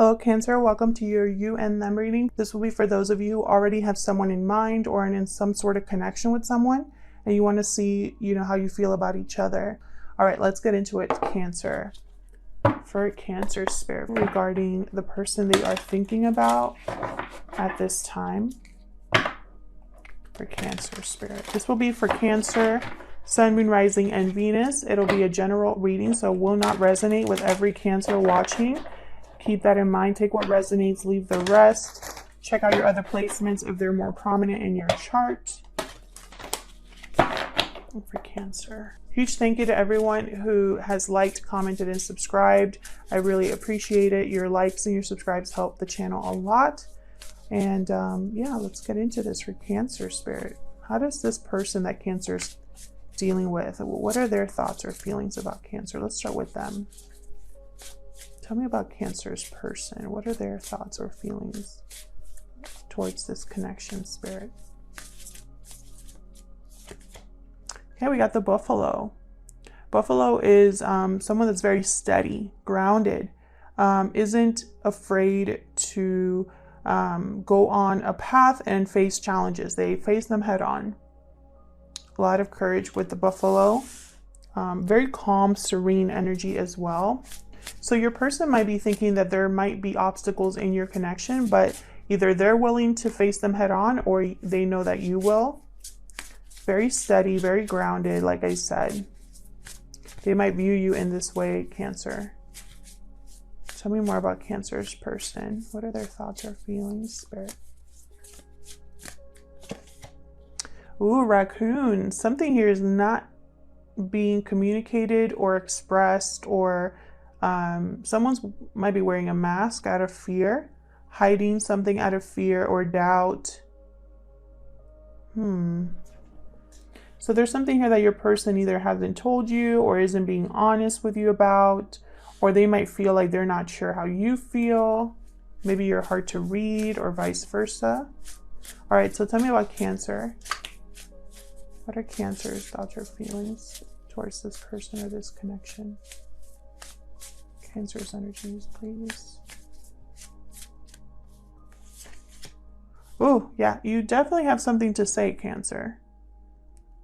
Hello Cancer, welcome to your you and them reading. This will be for those of you who already have someone in mind or in some sort of connection with someone and you want to see, how you feel about each other. All right, let's get into it. Cancer. For Cancer spirit regarding the person they are thinking about at this time. For Cancer spirit. This will be for Cancer, Sun, Moon, Rising, and Venus. It'll be a general reading, so it will not resonate with every Cancer watching. Keep that in mind. Take what resonates, leave the rest. Check out your other placements if they're more prominent in your chart. And for Cancer. Huge thank you to everyone who has liked, commented, and subscribed. I really appreciate it. Your likes and your subscribes help the channel a lot. And yeah, let's get into this for Cancer spirit. How does this person that Cancer's dealing with, what are their thoughts or feelings about Cancer? Let's start with them. Tell me about Cancer's person. What are their thoughts or feelings towards this connection, spirit? Okay, we got the Buffalo. Buffalo is someone that's very steady, grounded, isn't afraid to go on a path and face challenges. They face them head on. A lot of courage with the Buffalo. Very calm, serene energy as well. So your person might be thinking that there might be obstacles in your connection, but either they're willing to face them head on or they know that you will. Very steady, very grounded, like I said. They might view you in this way, Cancer. Tell me more about Cancer's person. What are their thoughts or feelings, spirit? Ooh, raccoon. Something here is not being communicated or expressed, or someone's might be wearing a mask out of fear, hiding something out of fear or doubt. So there's something here that your person either hasn't told you or isn't being honest with you about, or they might feel like they're not sure how you feel. Maybe you're hard to read or vice versa. All right, so tell me about Cancer. What are Cancer's thoughts or feelings towards this person or this connection? Cancer's energies, please. Oh, yeah, you definitely have something to say, Cancer.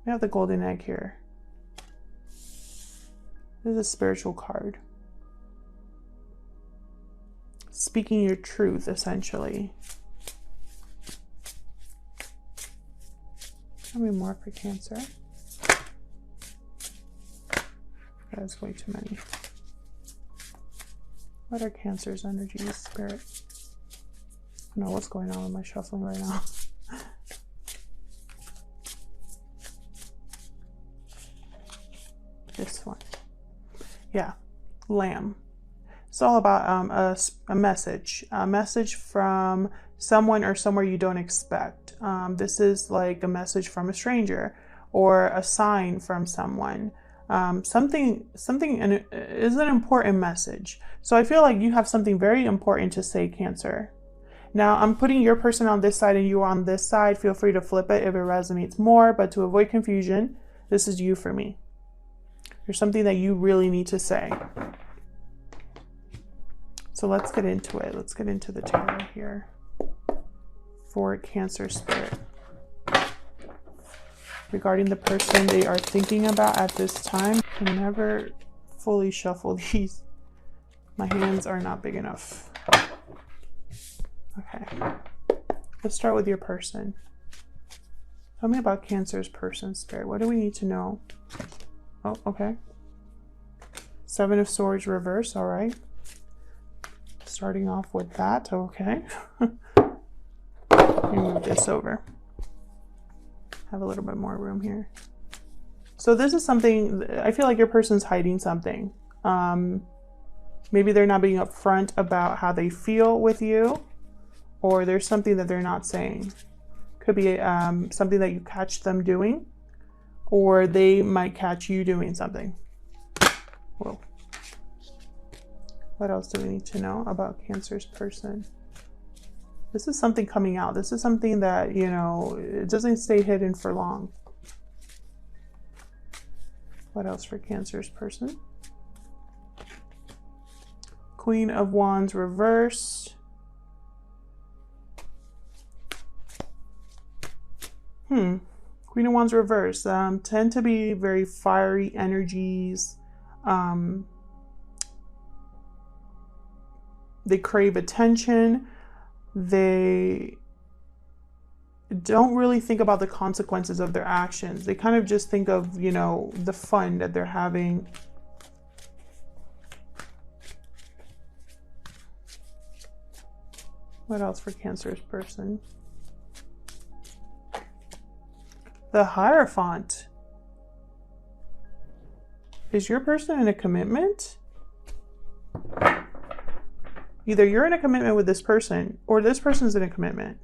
We have the golden egg here. This is a spiritual card. Speaking your truth, essentially. Tell me more for Cancer. That is way too many. What are Cancer's energies, spirit? I don't know what's going on with my shuffling right now. This one. Yeah, Lamb. It's all about a message from someone or somewhere you don't expect. This is like a message from a stranger or a sign from someone. Something is an important message. So I feel like you have something very important to say, Cancer. Now I'm putting your person on this side and you on this side. Feel free to flip it if it resonates more, but to avoid confusion, this is you for me. There's something that you really need to say. So let's get into it. Let's get into the tarot here for Cancer spirit. Regarding the person they are thinking about at this time. I can never fully shuffle these. My hands are not big enough. Okay. Let's start with your person. Tell me about Cancer's person, spirit. What do we need to know? Oh, okay. Seven of Swords reverse. All right. Starting off with that. Okay. Let me move this over. Have a little bit more room here. So this is something, I feel like your person's hiding something. Maybe they're not being upfront about how they feel with you, or there's something that they're not saying. Could be something that you catch them doing, or they might catch you doing something. Whoa. What else do we need to know about Cancer's person? This is something coming out. This is something that, it doesn't stay hidden for long. What else for Cancer's person? Queen of Wands reversed. Queen of Wands reversed. Tend to be very fiery energies. They crave attention. They don't really think about the consequences of their actions. They kind of just think of, you know, the fun that they're having. What else for Cancer's person? The Hierophant. Is your person in a commitment? Either you're in a commitment with this person or this person's in a commitment.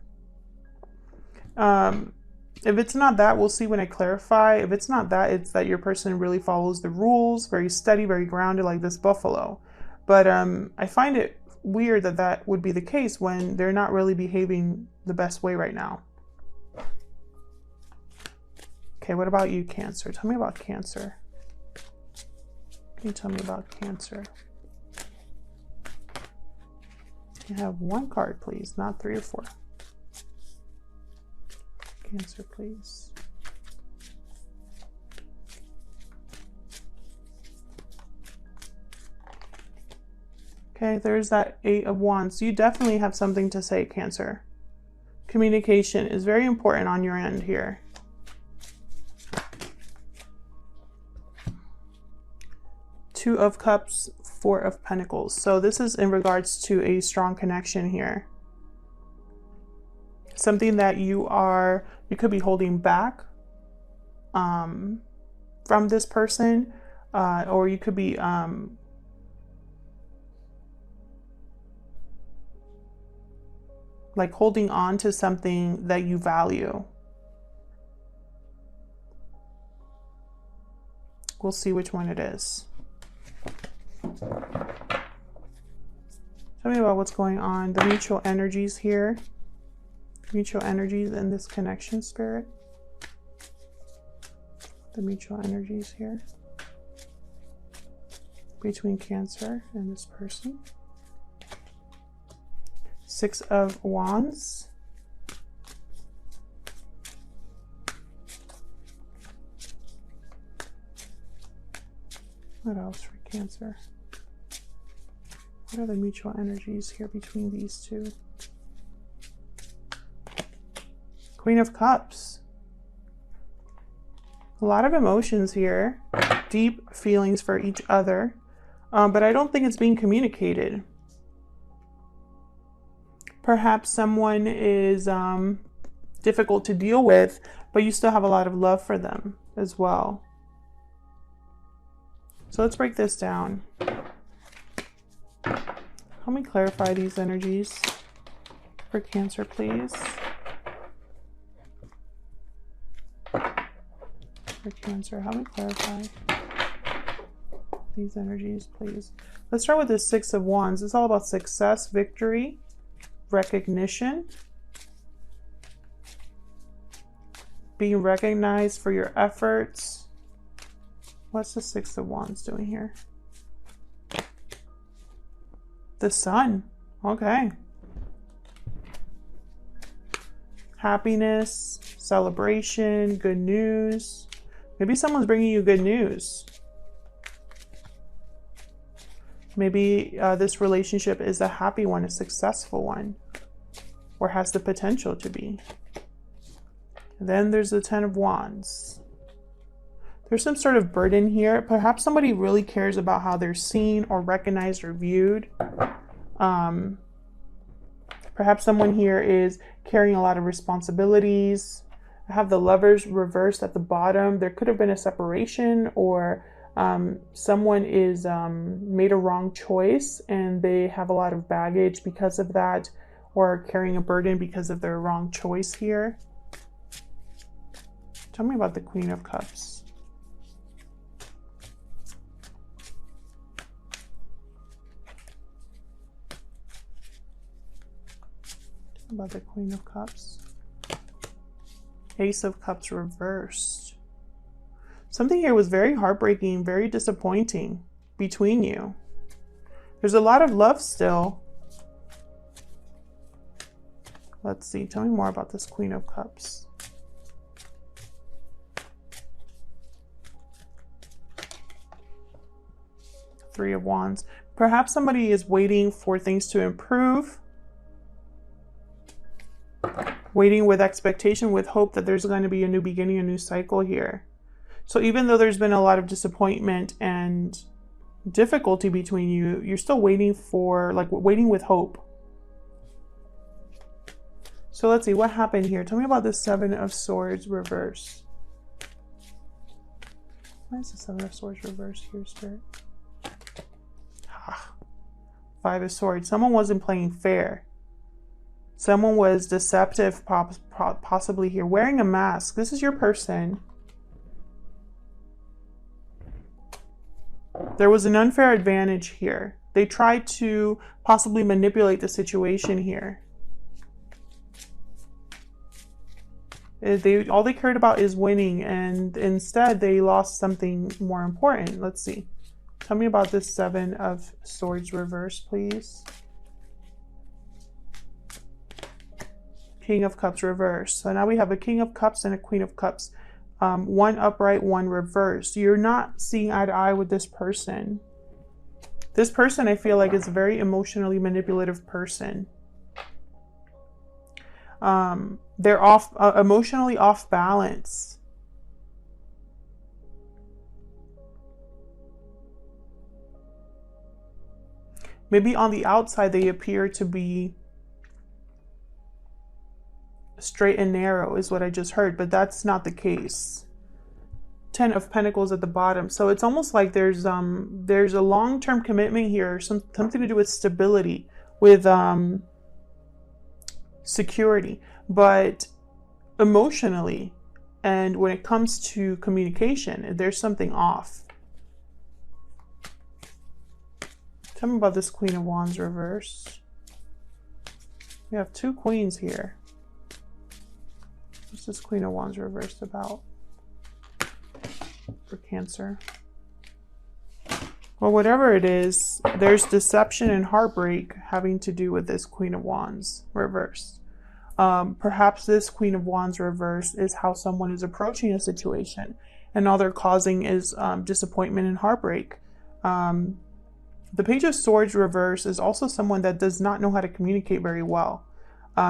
If it's not that, we'll see when I clarify. If it's not that, it's that your person really follows the rules, very steady, very grounded, like this buffalo. But I find it weird that that would be the case when they're not really behaving the best way right now. Okay, what about you, Cancer? Tell me about Cancer. Can you tell me about Cancer? You have one card, please, not 3 or 4. Cancer, please. Okay, there's that 8 of Wands. You definitely have something to say, Cancer. Communication is very important on your end here. Two of Cups, 4 of Pentacles. So this is in regards to a strong connection here. Something that you could be holding back from this person, or you could be like holding on to something that you value. We'll see which one it is. Tell me about what's going on, the mutual energies here. Mutual energies in this connection, Spirit. The mutual energies here between Cancer and this person. 6 of Wands. What else for Cancer? What are the mutual energies here between these two? Queen of Cups. A lot of emotions here. Deep feelings for each other. But I don't think it's being communicated. Perhaps someone is difficult to deal with, but you still have a lot of love for them as well. So let's break this down. Help me clarify these energies for Cancer, please. For Cancer, help me clarify these energies, please. Let's start with the 6 of Wands. It's all about success, victory, recognition, being recognized for your efforts. What's the 6 of Wands doing here? The Sun. Okay. Happiness, celebration, good news. Maybe someone's bringing you good news. Maybe this relationship is a happy one, a successful one, or has the potential to be. And then there's the 10 of Wands. There's some sort of burden here. Perhaps somebody really cares about how they're seen or recognized or viewed. Perhaps someone here is carrying a lot of responsibilities. I have the Lovers reversed at the bottom. There could have been a separation, or someone is made a wrong choice and they have a lot of baggage because of that, or carrying a burden because of their wrong choice here. Tell me about the Queen of Cups. About the Queen of Cups. Ace of Cups reversed. Something here was very heartbreaking, very disappointing between you. There's a lot of love still. Let's see. Tell me more about this Queen of Cups. Three of Wands. Perhaps somebody is waiting for things to improve. Waiting with expectation, with hope that there's going to be a new beginning, a new cycle here. So even though there's been a lot of disappointment and difficulty between you, you're still waiting for, like, waiting with hope. So let's see what happened here. Tell me about the Seven of Swords reverse. Why is the Seven of Swords reverse here, Spirit? Five of Swords. Someone wasn't playing fair. Someone was deceptive, possibly here. Wearing a mask. This is your person. There was an unfair advantage here. They tried to possibly manipulate the situation here. All they cared about is winning, and instead they lost something more important. Let's see. Tell me about this Seven of Swords reverse, please. King of Cups reverse. So now we have a King of Cups and a Queen of Cups. One upright, one reversed. You're not seeing eye to eye with this person. This person, I feel like, is a very emotionally manipulative person. They're emotionally off balance. Maybe on the outside they appear to be straight and narrow is what I just heard, but that's not the case. 10 of Pentacles at the bottom. So it's almost like there's a long-term commitment here, something to do with stability, with security, but emotionally, and when it comes to communication, there's something off. Tell me about this Queen of Wands reverse. We have two queens here. What's this Queen of Wands reversed about for Cancer? Well, whatever it is, there's deception and heartbreak having to do with this Queen of Wands reversed. Perhaps this Queen of Wands reverse is how someone is approaching a situation, and all they're causing is disappointment and heartbreak. The Page of Swords reverse is also someone that does not know how to communicate very well.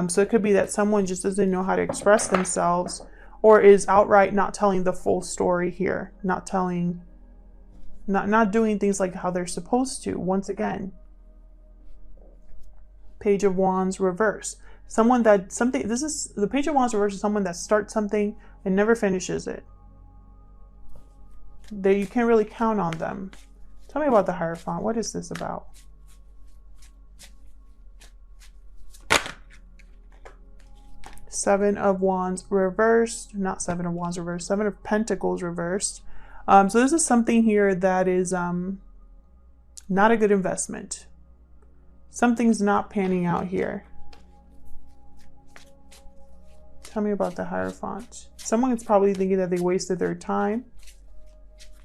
So it could be that someone just doesn't know how to express themselves, or is outright not telling the full story here, not doing things like how they're supposed to. Once again, Page of Wands reverse. This is the Page of Wands reverse is someone that starts something and never finishes it. You can't really count on them. Tell me about the Hierophant. What is this about? Seven of Wands reversed. Not Seven of Wands reversed. Seven of Pentacles reversed. So this is something here that is not a good investment. Something's not panning out here. Tell me about the Hierophant. Someone is probably thinking that they wasted their time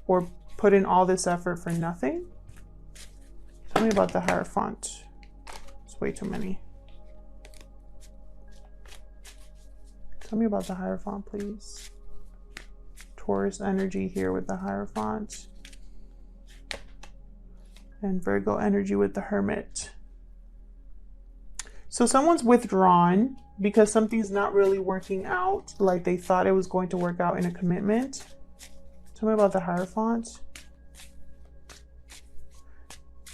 or put in all this effort for nothing. Tell me about the Hierophant. It's way too many. Tell me about the Hierophant, please. Taurus energy here with the Hierophant. And Virgo energy with the Hermit. So someone's withdrawn because something's not really working out like they thought it was going to work out in a commitment. Tell me about the Hierophant.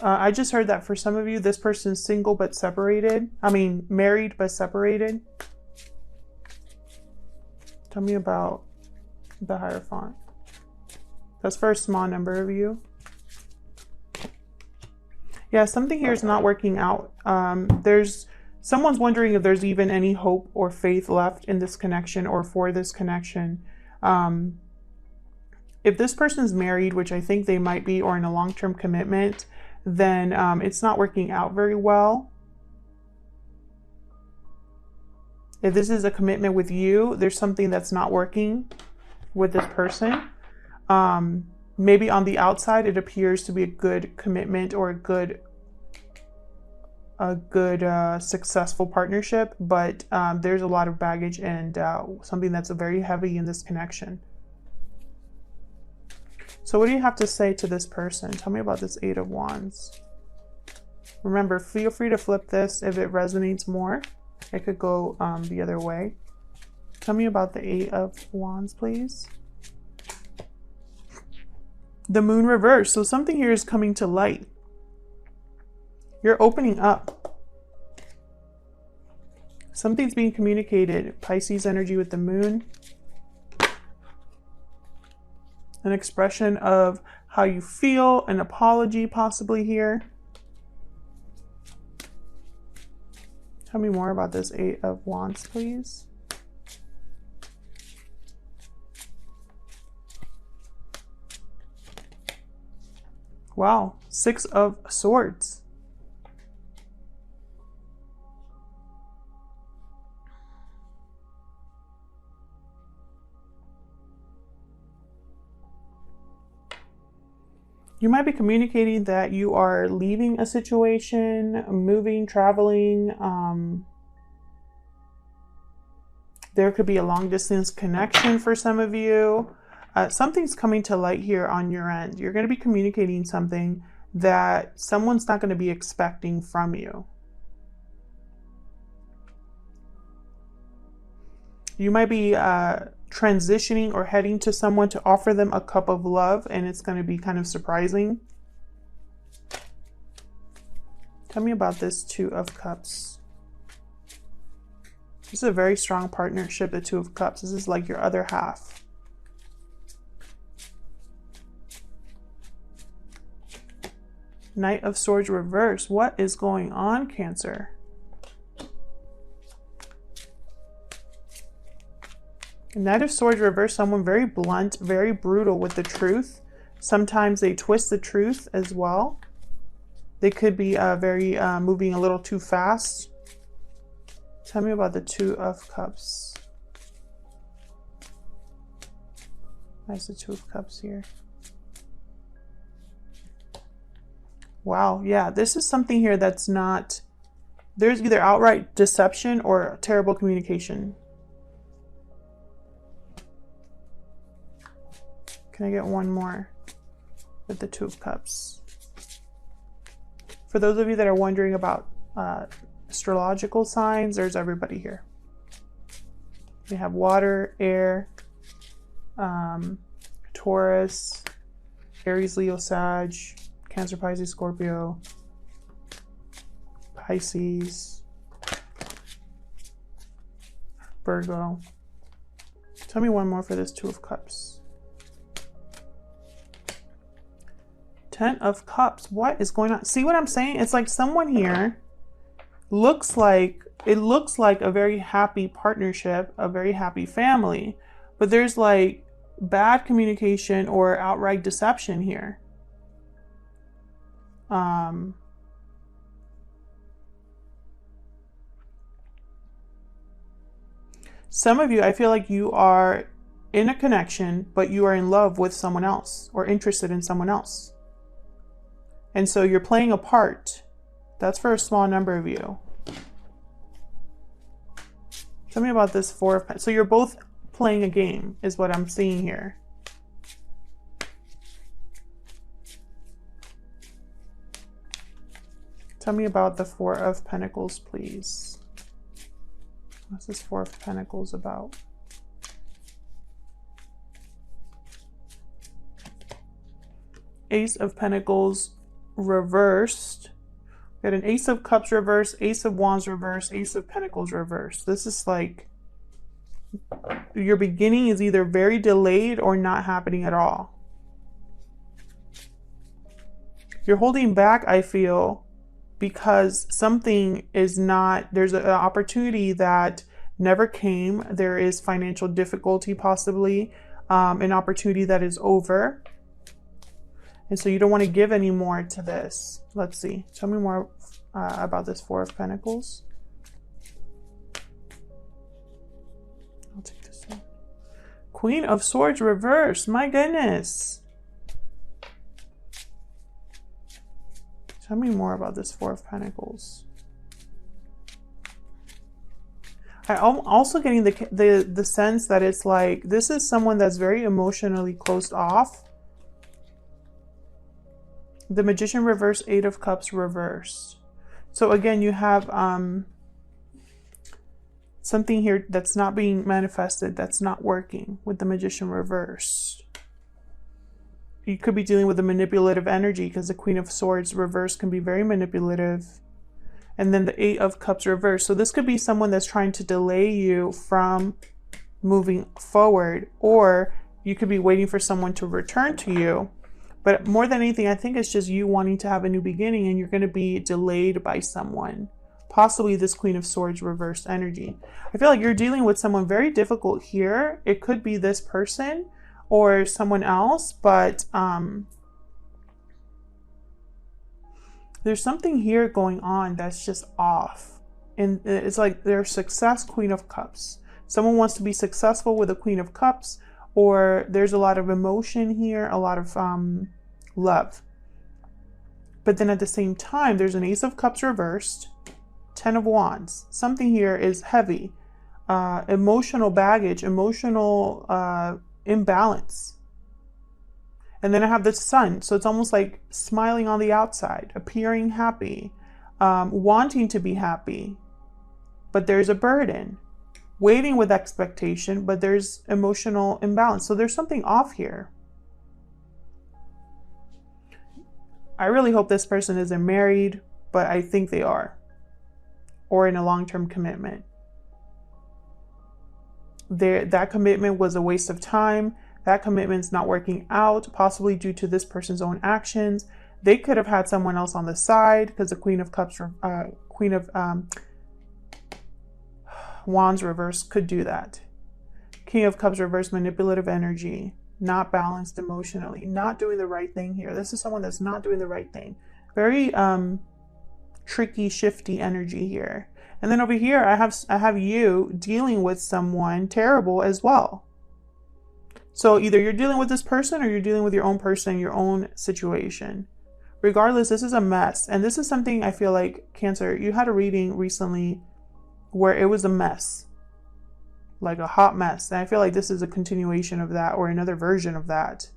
I just heard that for some of you, this person's single but separated. I mean, married but separated. Tell me about the Hierophant. That's for a small number of you. Yeah, something here is not working out. Someone's wondering if there's even any hope or faith left in this connection or for this connection. If this person's married, which I think they might be, or in a long-term commitment, then it's not working out very well. If this is a commitment with you, there's something that's not working with this person. Maybe on the outside, it appears to be a good commitment or a good a good, successful partnership, but there's a lot of baggage and something that's very heavy in this connection. So what do you have to say to this person? Tell me about this Eight of Wands. Remember, feel free to flip this if it resonates more. It could go the other way. Tell me about the Eight of Wands, please. The Moon reverse. So something here is coming to light. You're opening up. Something's being communicated. Pisces energy with the Moon. An expression of how you feel, an apology possibly here. Tell me more about this Eight of Wands, please. Wow, Six of Swords. You might be communicating that you are leaving a situation, moving, traveling. There could be a long distance connection for some of you. Something's coming to light here on your end. You're going to be communicating something that someone's not going to be expecting from you. You might be transitioning or heading to someone to offer them a cup of love, and it's going to be kind of surprising. Tell me about this Two of Cups. This is a very strong partnership, the Two of Cups. This is like your other half. Knight of Swords reverse. What is going on, Cancer? Knight of Swords reverse, someone very blunt, very brutal with the truth. Sometimes they twist the truth as well. They could be moving a little too fast. Tell me about the Two of Cups. Nice, the Two of Cups here. Wow, yeah, this is something here that's not, there's either outright deception or terrible communication. Can I get one more with the Two of Cups? For those of you that are wondering about astrological signs, there's everybody here. We have water, air, Taurus, Aries, Leo, Sag, Cancer, Pisces, Scorpio, Pisces, Virgo. Tell me one more for this Two of Cups. Ten of Cups. What is going on? See what I'm saying? It's like someone here looks like a very happy partnership, a very happy family, but there's like bad communication or outright deception here. Some of you, I feel like you are in a connection, but you are in love with someone else or interested in someone else. And so you're playing a part. That's for a small number of you. Tell me about this Four of Pentacles. So you're both playing a game is what I'm seeing here. Tell me about the Four of Pentacles, please. What's this Four of Pentacles about? Ace of Pentacles reversed. We got an Ace of Cups reversed, Ace of Wands reversed, Ace of Pentacles reversed. This is like your beginning is either very delayed or not happening at all. You're holding back, I feel, because something is not, there's an opportunity that never came. There is financial difficulty, possibly, an opportunity that is over. And so you don't want to give any more to this. Let's see. Tell me more about this Four of Pentacles. I'll take this one. Queen of Swords reversed. My goodness. Tell me more about this Four of Pentacles. I'm also getting the sense that it's like this is someone that's very emotionally closed off. The Magician reversed, Eight of Cups reversed. So again, you have something here that's not being manifested, that's not working with the Magician reversed. You could be dealing with a manipulative energy because the Queen of Swords reversed can be very manipulative. And then the Eight of Cups reversed. So this could be someone that's trying to delay you from moving forward, or you could be waiting for someone to return to you. But more than anything, I think it's just you wanting to have a new beginning, and you're going to be delayed by someone. Possibly this Queen of Swords reversed energy. I feel like you're dealing with someone very difficult here. It could be this person or someone else, but there's something here going on that's just off. And it's like their success, Queen of Cups. Someone wants to be successful with a Queen of Cups, or there's a lot of emotion here, a lot of love. But then at the same time, there's an Ace of Cups reversed, Ten of Wands. Something here is heavy. Emotional baggage, emotional imbalance. And then I have the Sun. So it's almost like smiling on the outside, appearing happy, wanting to be happy. But there's a burden. Waiting with expectation, but there's emotional imbalance. So there's something off here. I really hope this person isn't married, but I think they are. Or in a long-term commitment. That commitment was a waste of time. That commitment's not working out, possibly due to this person's own actions. They could have had someone else on the side because the Queen of Cups, Queen of Wands reverse could do that. King of Cups reverse, manipulative energy, not balanced emotionally, not doing the right thing here. This is someone that's not doing the right thing. Very tricky, shifty energy here. And then over here, I have you dealing with someone terrible as well. So either you're dealing with this person or you're dealing with your own person, your own situation. Regardless, this is a mess. And this is something I feel like, Cancer, you had a reading recently where it was a mess. Like a hot mess. And I feel like this is a continuation of that, or another version of that.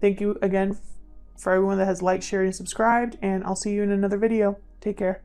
Thank you again for everyone that has liked, shared, and subscribed. And I'll see you in another video. Take care.